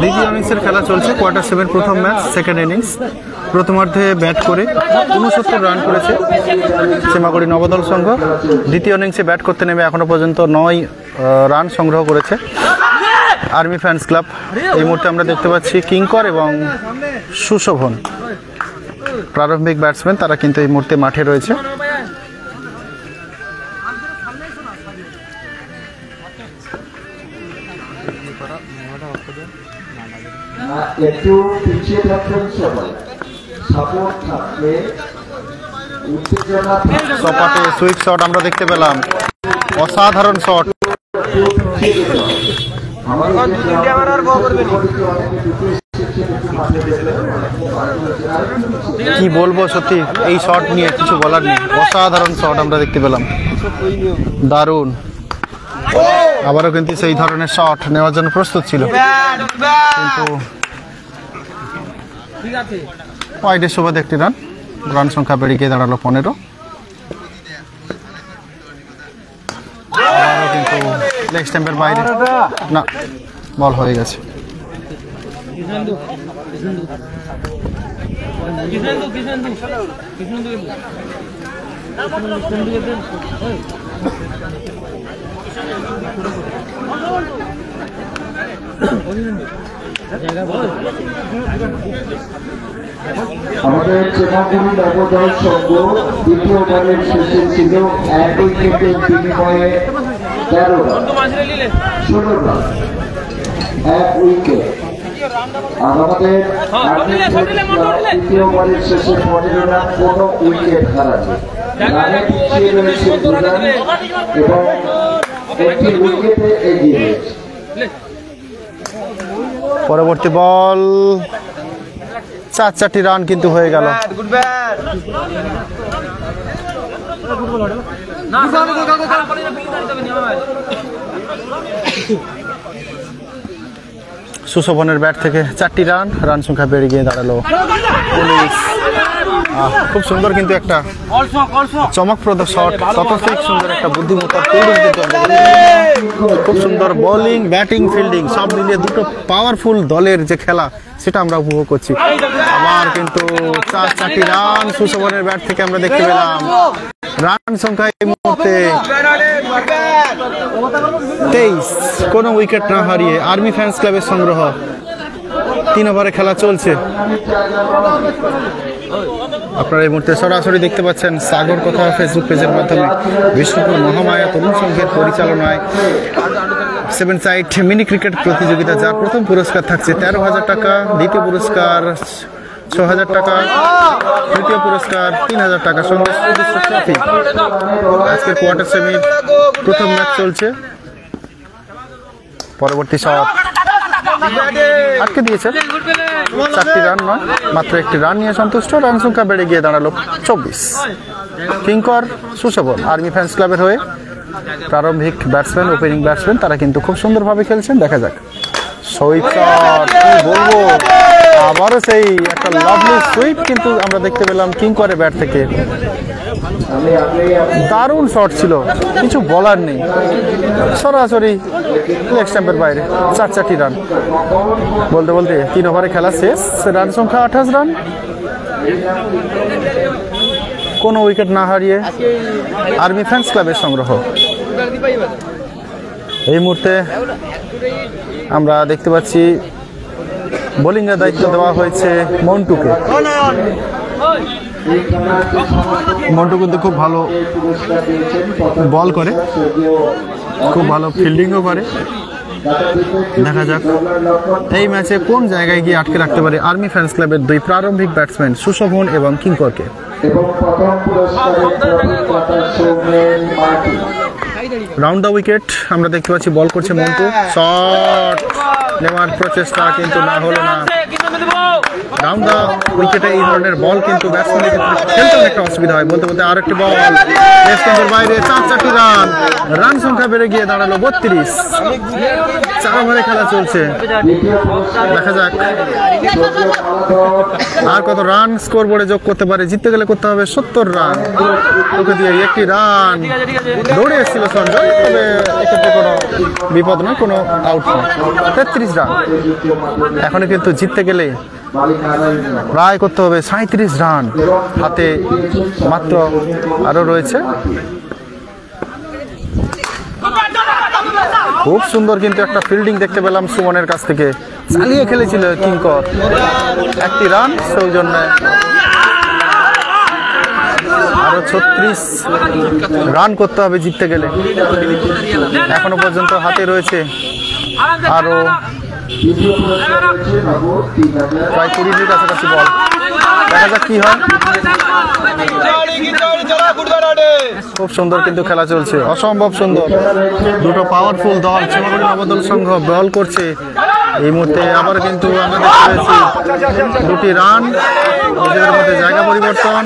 DG ইনিংসের খেলা চলছে কোয়ার্টার 7 প্রথম ম্যাচ সেকেন্ড ইনিংস। প্রথমার্ধে ব্যাট করে 69 রান করেছে সীমাগুড়ি নবদল সংঘ। দ্বিতীয় ইনিংসে ব্যাট করতে নেমে এখনো পর্যন্ত 9 রান সংগ্রহ করেছে আর্মি ফ্যান্স ক্লাব। এই মুহূর্তে আমরা দেখতে পাচ্ছি কিঙ্কর এবং সুশোভন প্রারম্ভিক ব্যাটসম্যান, তারা কিন্তু এই মুহূর্তে মাঠে রয়েছে। একটু পিছিয়ে থাকবেন সবাই, সাপোর্ট থাকলে উত্তেজনা সপাটে সুইপ শট আমরা দেখতে পেলাম, অসাধারণ শট। কি বলবো, সত্যি এই শট নিয়ে কিছু বলার নেই, অসাধারণ শট আমরা দেখতে পেলাম, দারুণ। আবারও কিন্তু সেই ধরনের শট নেওয়ার জন্য প্রস্তুত ছিল, কিন্তু ওয়াইডের সুবাদে একটি রান। রান সংখ্যা বেড়ে গিয়ে দাঁড়ালো 15। আবারও কিন্তু লেগ স্ট্যাম্পের বাইরে, না, বল হয়ে গেছে। আমাদের চেনাগুড়ি নবদল সংঘ দ্বিতীয় ওভারের শেষে ছিল 1 উইকেটের বিনিময়ে 13 রান, 16 রান, 1 উইকেট। আর আমাদের দ্বিতীয় ওভারের শেষে 15 রান, কোনো উইকেট হারানো। রানে পিছিয়ে রয়েছে 2 রান এবং একটি উইকেটে এগিয়ে রয়েছে। পরবর্তী বল 4টি রান কিন্তু হয়ে গেল। সুশোভনের ব্যাট থেকে 4টি রান, রান সংখ্যা বেড়ে গিয়ে দাঁড়ালো 19। খুব সুন্দর কিন্তু একটা চমকপ্রদ শট, ততই সুন্দর একটা বুদ্ধিমত্তার ফিল্ডিং কিন্তু খুব সুন্দর বোলিং, ব্যাটিং, ফিল্ডিং সব মিলিয়ে দুটো পাওয়ারফুল দলের যে খেলা সেটা আমরা উপভোগ করছি। আবার কিন্তু 4টি রান সুশোভনের ব্যাট থেকে আমরা দেখতে পেলাম। রান সংখ্যা এই মুহূর্তে 23, কোনো উইকেট না হারিয়ে আর্মি ফ্যান্স ক্লাবের সংগ্রহ। 3 ওভারে খেলা চলছে। আপনারা এই মুহূর্তে সরাসরি দেখতে পাচ্ছেন সাগর কথা ফেসবুক পেজের মাধ্যমে বিষ্ণুপুর মহামায়া তরুণ সংঘের পরিচালনায় 7 সাইড মিনি ক্রিকেট প্রতিযোগিতা, যার প্রথম পুরস্কার থাকছে 13,000 টাকা, দ্বিতীয় পুরস্কার 6,000 টাকা, তৃতীয় পুরস্কার 3,000 টাকা, সঙ্গে সুদৃশ্য ট্রফি। আজকের কোয়ার্টার সেমির প্রথম ম্যাচ চলছে। পরবর্তী শট আটকে দিয়েছে, 4টি রান নয়, মাত্র 1টি রান নিয়ে সন্তুষ্ট। রান সংখ্যা বেড়ে গিয়ে দাঁড়ালো 24। কিঙ্কর সুশোভন আর্মি ফ্যান্স ক্লাবের হয়ে প্রারম্ভিক ব্যাটসম্যান, ওপেনিং ব্যাটসম্যান, তারা কিন্তু খুব সুন্দরভাবে খেলছেন। দেখা যাক সুইপ শট, কি বলবো, আবারও সেই একটা লাভলি সুইপ কিন্তু আমরা দেখতে পেলাম কিঙ্করের ব্যাট থেকে। দারুণ শট ছিল, কিছু বলার নেই, সরাসরি লেগ স্ট্যাম্পের বাইরে। 4টি রান বলতে বলতে 3 ওভারে খেলা শেষ। রান সংখ্যা 28 রান, কোনো উইকেট না হারিয়ে আর্মি ফ্যান্স ক্লাবের সংগ্রহ। এই মুহূর্তে আমরা দেখতে পাচ্ছি বোলিংয়ের দায়িত্ব দেওয়া হয়েছে মন্টুকে। মন্টু কিন্তু খুব ভালো বল করে, খুব ভালো ফিল্ডিংও করে। দেখা যাক এই ম্যাচে কোন জায়গায় গিয়ে আটকে রাখতে পারে আর্মি ফ্যান্স ক্লাবের 2 প্রারম্ভিক ব্যাটসম্যান সুশোভন এবং কিঙ্করকে। রাউন্ড দ্য উইকেট আমরা দেখতে পাচ্ছি, বল করছে মন্টু, শট নেওয়ার প্রচেষ্টা কিন্তু না হলো না। রাউন্ড দ্য উইকেটে এই ধরনের বল কিন্তু ব্যাটসম্যানের ক্ষেত্রে খেলতে অনেকটা অসুবিধা হয়। বলতে বলতে আরেকটি বল লেগ স্ট্যাম্পের বাইরে, 4টি রান। রান সংখ্যা বেড়ে গিয়ে দাঁড়ালো 32। 4 ওভারে খেলা চলছে, দেখা যাক আর কত রান স্কোর বোর্ডে যোগ করতে পারে। জিততে গেলে করতে হবে 70 রান। ওকে দিয়ে একটি রান দৌড়ে এসেছিল সঞ্জয়, তবে এক্ষেত্রে কোনো বিপদ নয়, কোনো আউট নয়। 33 রান। এখনো কিন্তু জিততে গেলে প্রায় করতে হবে 37 রান। হাতে মাত্র আরো রয়েছে। খুব সুন্দর কিন্তু একটা ফিল্ডিং দেখতে পেলাম সুমনের কাছ থেকে, চালিয়ে খেলেছিল কিঙ্কর। একটি রান সৌজন্যে, আরো 36 রান করতে হবে জিততে গেলে। এখনো পর্যন্ত হাতে রয়েছে আরো প্রায় 20-এর কাছাকাছি বল। দেখা যাক কি হয়। খুব সুন্দর কিন্তু খেলা চলছে, অসম্ভব সুন্দর। দুটো পাওয়ারফুল দল, চিমাগুড়ি নবদল সংঘ বল করছে এই মুহূর্তে। আবার কিন্তু আমরা দেখতে পেয়েছি দুটি রান, নিজেদের মধ্যে জায়গা পরিবর্তন।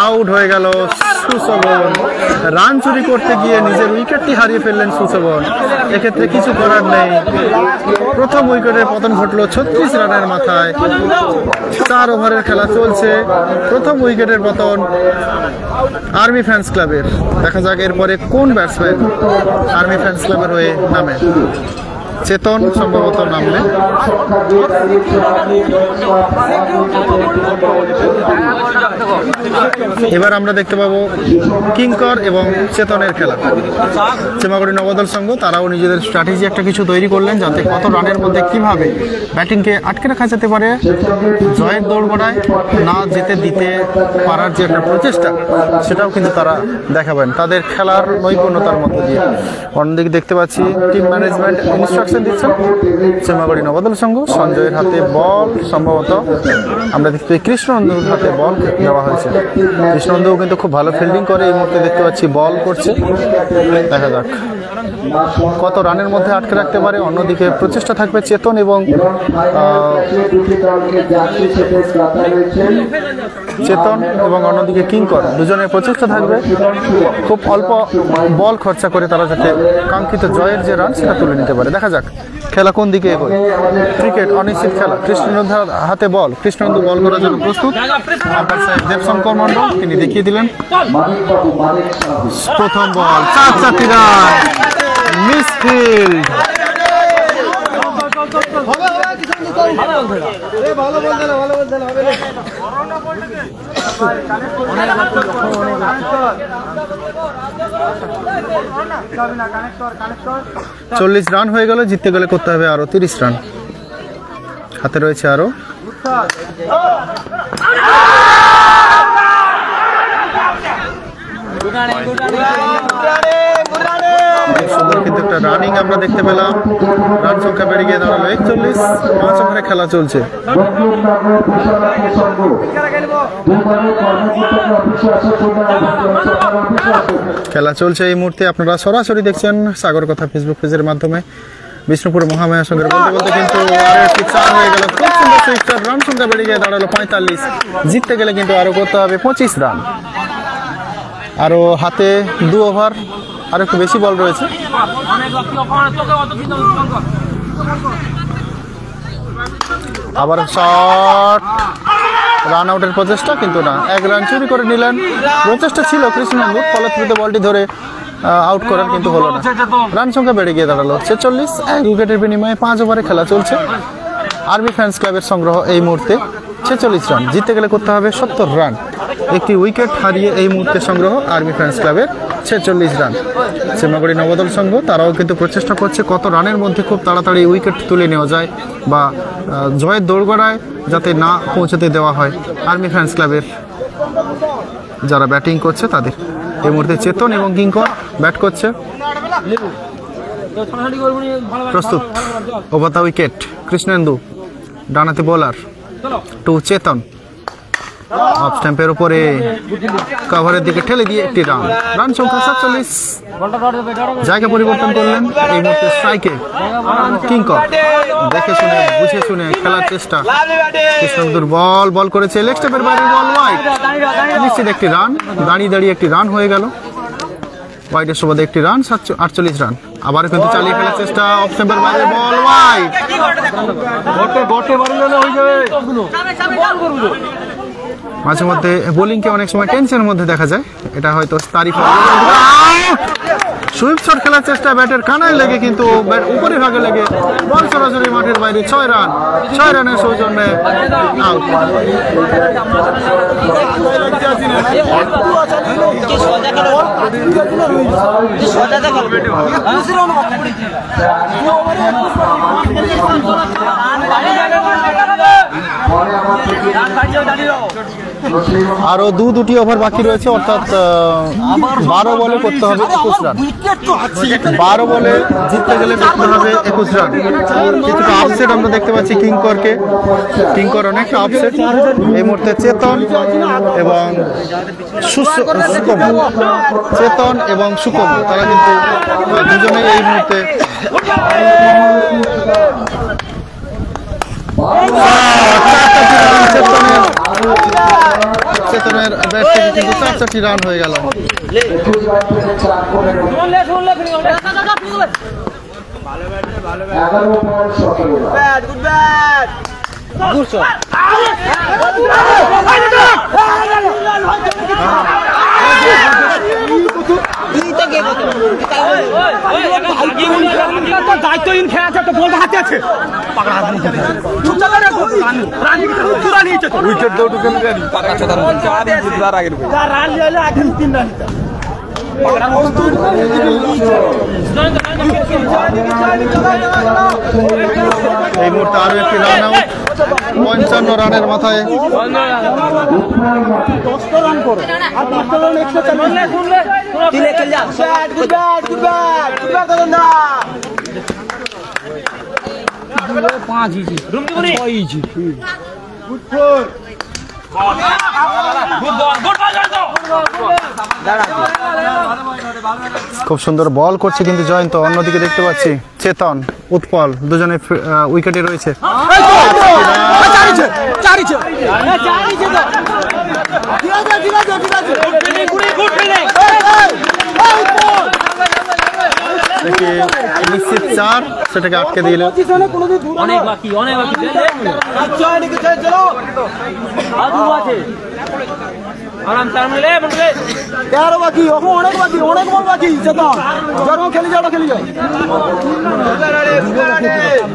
আউট হয়ে গেল সুশোভন। রান চুরি করতে গিয়ে নিজের উইকেটটি হারিয়ে ফেললেন সুশোভন। এক্ষেত্রে কিছু করার নেই। প্রথম উইকেটের পতন ঘটলো 36 রানের মাথায়। 4 ওভারের খেলা চলছে, প্রথম উইকেটের পতন আর্মি ফ্যান্স ক্লাবের। দেখা যাক এরপরে কোন ব্যাটসম্যান আর্মি ফ্যান্স ক্লাবের হয়ে নামে। চেতন সম্ভবত নামবে। এবার আমরা দেখতে পাবো কিঙ্কর এবং চেতনের খেলা। চিমাগুড়ি নবদল সংঘ তারাও নিজেদের স্ট্র্যাটেজি একটা কিছু তৈরি করলেন, যাতে কত রানের মধ্যে কিভাবে ব্যাটিংকে আটকে রাখা যেতে পারে, জয়ের দৌড়গোড়ায় না যেতে দিতে পারার যে একটা প্রচেষ্টা, সেটাও কিন্তু তারা দেখাবেন তাদের খেলার নৈপুণ্যতার মধ্যে দিয়ে। অন্যদিকে দেখতে পাচ্ছি টিম ম্যানেজমেন্ট ইনস্ট্রাকশন দিচ্ছেন চিমাগুড়ি নবদল সংঘ। সঞ্জয়ের হাতে বল, সম্ভবত আমরা দেখতে পাই কৃষ্ণনন্দুর হাতে বল দেওয়া হয়েছে। কৃষ্ণনন্দু কিন্তু খুব ভালো ফিল্ডিং করে, এই মুহূর্তে দেখতে পাচ্ছি বল করছে। দেখা যাক কত রানের মধ্যে আটকে রাখতে পারে। অন্যদিকে প্রচেষ্টা থাকবে চেতন এবং অন্যদিকে কিঙ্কর, দুজনের প্রচেষ্টা থাকবে খুব অল্প বল খরচা করে তারা যাতে কাঙ্ক্ষিত জয়ের যে রান সেটা তুলে নিতে পারে। দেখা যাক খেলা কোন দিকে এগোয়। ক্রিকেট অনিশ্চিত খেলা। কৃষ্ণনন্দুর হাতে বল, কৃষ্ণনন্দু বল করার জন্য প্রস্তুত। আম্পায়ার সাহেব দেবশঙ্কর মন্ডল তিনি দেখিয়ে দিলেন প্রথম বল, 4 রান, মিসফিল্ড। চল্লিশ রান হয়ে গেল, জিততে গেলে করতে হবে আরো 30 রান। হাতে রয়েছে আরো সুন্দর কিন্তু একটা রানিং আমরা দেখতে পেলাম। রান সংখ্যা বেড়ে গিয়ে দাঁড়ালো 41। 5 ওভারে খেলা চলছে। খেলা চলছে এই মুহূর্তে, আপনারা সরাসরি দেখছেন সাগর কথা ফেসবুক পেজের মাধ্যমে। বিষ্ণুপুর মহামায়া সঙ্গে বলতে বলতে কিন্তু আরো একটি 4 হয়ে গেল। খুব সুন্দর সুইচার, রান সংখ্যা বেড়ে গিয়ে দাঁড়ালো 45। জিততে গেলে কিন্তু আরো করতে হবে 25 রান। আরো হাতে 2 ওভার, আর একটু বেশি বল রয়েছে। আবার শট, রান আউটের প্রচেষ্টা কিন্তু না, 1 রান চুরি করে নিলেন। প্রচেষ্টা ছিল কৃষ্ণনন্দুর, ফলশ্রুতিতে বলটি ধরে আউট করার কিন্তু হলো না। রান সংখ্যা বেড়ে গিয়ে দাঁড়ালো 46। 1 উইকেটের বিনিময়ে 5 ওভারে খেলা চলছে। আর্মি ফ্যান্স ক্লাবের সংগ্রহ এই মুহূর্তে 46 রান। জিততে গেলে করতে হবে 70 রান। একটি উইকেট হারিয়ে এই মুহূর্তে সংগ্রহ আর্মি ফ্যান্স ক্লাবের 46 রান। চিমাগুড়ি নবদল সংঘ তারাও কিন্তু প্রচেষ্টা করছে কত রানের মধ্যে খুব তাড়াতাড়ি উইকেট তুলে নেওয়া যায় বা জয়ের দৌড়গড়ায় যাতে না পৌঁছাতে দেওয়া হয় আর্মি ফ্যান্স ক্লাবের যারা ব্যাটিং করছে তাদের। এই মুহূর্তে চেতন এবং কিঙ্কর ব্যাট করছে। প্রস্তুত, ওভার দ্য উইকেট। কৃষ্ণেন্দু ডানাতে বোলার টু চেতন। অফ স্ট্যাম্পের উপরে কভারের দিকে ঠেলে দিয়ে একটি রান। রান সংখ্যা 47। জায়গা পরিবর্তন করলেন এই মুহূর্তে স্ট্রাইকে কিংকর। দেখে শুনে বুঝে শুনে খেলার চেষ্টা। কৃষ্ণন্দুর বল করেছে লেগ স্টেপের বাইরে, বল ওয়াইড। নিশ্চিত একটি রান, দাঁড়িয়ে একটি রান হয়ে গেল। ওয়াইডের সুবাদে একটি রান, 48 রান। আবার কিন্তু চালিয়ে খেলার চেষ্টা, অফ স্ট্যাম্পের বাইরে, বল ওয়াইড। মাঝে মধ্যে বোলিংকে অনেক সময় টেনশনের মধ্যে দেখা যায়, এটা হয়তো তারই ফল। সুইপ শট খেলার চেষ্টা, ব্যাটের কানায় লেগে কিন্তু ব্যাট উপরে ভাগে লেগে বল সরাসরি মাঠের বাইরে। 6 রান, 6 রানের সৌজন্যে আউট। আরো দুটি ওভার বাকি রয়েছে, অর্থাৎ 12 বলে করতে হবে 21 রান। 12 বলে জিততে গেলে করতে হবে 21 রান। কিছুটা আপসেট আমরা দেখতে পাচ্ছি কিংকর অনেকটা আপসেট এই মুহূর্তে। চেতন এবং সুকম তারা কিন্তু দুজনেই এই মুহূর্তে চেতনের ব্যাট থেকে কিন্তু 4টি রান হয়ে গেল। দায়িত্বহীন খেলা আছে, তো বলতে হাতে আছে উইকেট দৌড় এই মুহূর্তে আরো একটি রান আউট। 55 রানের মাথায় খুব সুন্দর বল করছে কিন্তু জয়ন্ত। অন্যদিকে দেখতে পাচ্ছি চেতন, উৎপল দুজনে উইকেটে রয়েছে। নিশ্চিত 4, সেটাকে আটকে দিল। অনেক বাকি আরাম চার মিলে 13 বাকি, অনেক বল বাকি। চেতন খেলি যাও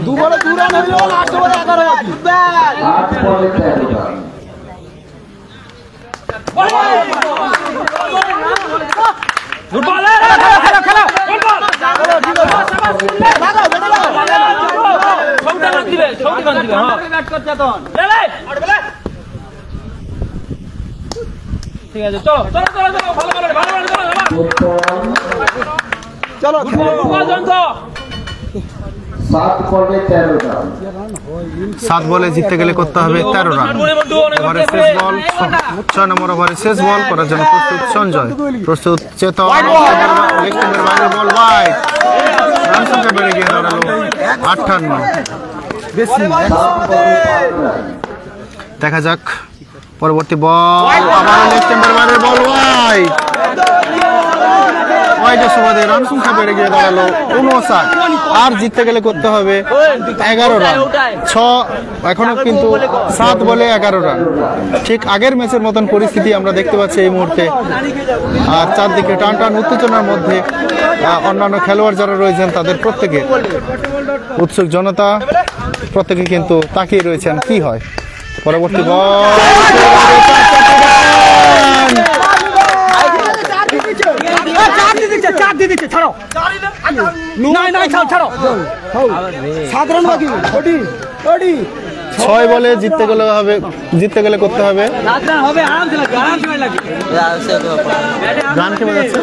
2 বলে 2 রান হইল, 8 বলে 11 বাকি। ঠিক আছে, চলো 7 বলে জিততে গেলে করতে হবে 13 রান। ওভারে শেষ বল, 6 নম্বর ওভারে শেষ বল করার জন্য প্রস্তুত সঞ্জয়, প্রস্তুত চেতন। বাইরে বল ওয়াইড। রান সংখ্যা বেড়ে গিয়ে দাঁড়ালো 58। দেখা যাক পরবর্তী বল, আবার লেগ স্ট্যাম্পের বাইরে বল ওয়াইড। ওয়াইডের সুবাদে রান সংখ্যা বেড়ে গিয়ে দাঁড়ালো 59। আর জিততে গেলে করতে হবে 11 রান। 6 এখনো কিন্তু 7 বলে 11 রান। ঠিক আগের ম্যাচের মতন পরিস্থিতি আমরা দেখতে পাচ্ছি এই মুহূর্তে। আর চারদিকে টান উত্তেজনার মধ্যে অন্যান্য খেলোয়াড় যারা রয়েছেন তাদের প্রত্যেকে উৎসুক জনতা, প্রত্যেকে কিন্তু তাকিয়ে রয়েছেন কি হয়। পরবর্তী বল, ছয় বলে জিততে গেলে করতে হবে। গান কে বাজাচ্ছে?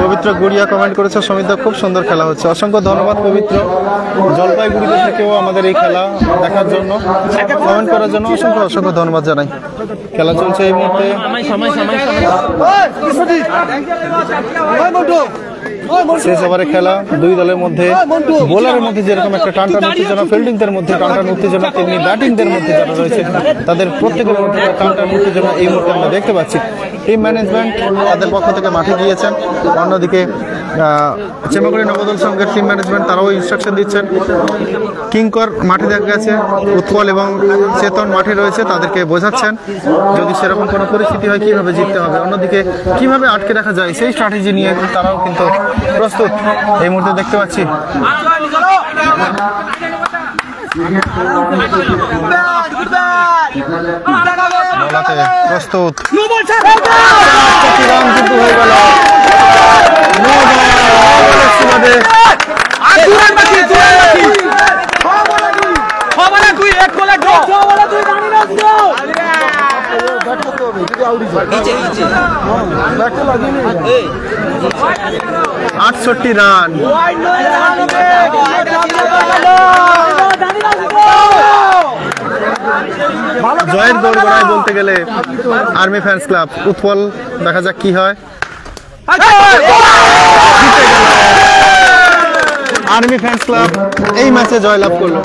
পবিত্র গুড়িয়া কমেন্ট করেছে সমিত খুব সুন্দর খেলা হচ্ছে। অসংখ্য ধন্যবাদ পবিত্র, জলপাইগুড়িতে থেকেও আমাদের এই খেলা দেখার জন্য, কমেন্ট করার জন্য অসংখ্য অসংখ্য ধন্যবাদ জানাই। খেলা চলছে এই মুহূর্তে। শেষ ওভারে খেলা, দুই দলের মধ্যে বোলারের মধ্যে যেরকম একটা টানটান উত্তেজনা, ফিল্ডিংদের মধ্যে টানটান উত্তেজনা, তেমনি ব্যাটিংদের মধ্যে যারা রয়েছে তাদের প্রত্যেকের মধ্যে টানটান উত্তেজনা এই মুহূর্তে আমরা দেখতে পাচ্ছি। টিম ম্যানেজমেন্ট তাদের পক্ষ থেকে মাঠে গিয়েছেন, অন্যদিকে চেমাগুড়ি নবদল সংঘের টিম ম্যানেজমেন্ট তারাও ইনস্ট্রাকশন দিচ্ছেন। কিঙ্কর মাঠে দেখা গেছে, উৎপল এবং চেতন মাঠে রয়েছে, তাদেরকে বোঝাচ্ছেন যদি সেরকম কোনো পরিস্থিতি হয় কীভাবে জিততে হবে, অন্যদিকে কীভাবে আটকে রাখা যায় সেই স্ট্র্যাটেজি নিয়ে তারাও কিন্তু প্রস্তুত এই মুহূর্তে দেখতে পাচ্ছি। বলাতে প্রস্তুত, রান কিন্তু হয়ে গেল। আটষট্টি রান, জয়ের দৌড় গড়ায় বলতে গেলে আর্মি ফ্যান্স ক্লাব। উৎপল, দেখা যাক কি হয়। আর্মি ফ্যান্স ক্লাব এই ম্যাচে জয়লাভ করলো,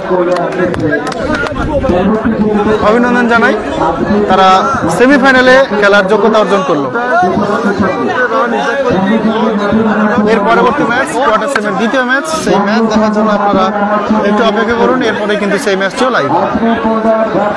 অভিনন্দন জানাই। তারা সেমিফাইনালে খেলার যোগ্যতা অর্জন করলো। এর পরবর্তী ম্যাচ কোয়ার্টার সেমির দ্বিতীয় ম্যাচ, সেই ম্যাচ দেখার জন্য আপনারা একটু অপেক্ষা করুন, এরপরে কিন্তু সেই ম্যাচটিও লাইভ।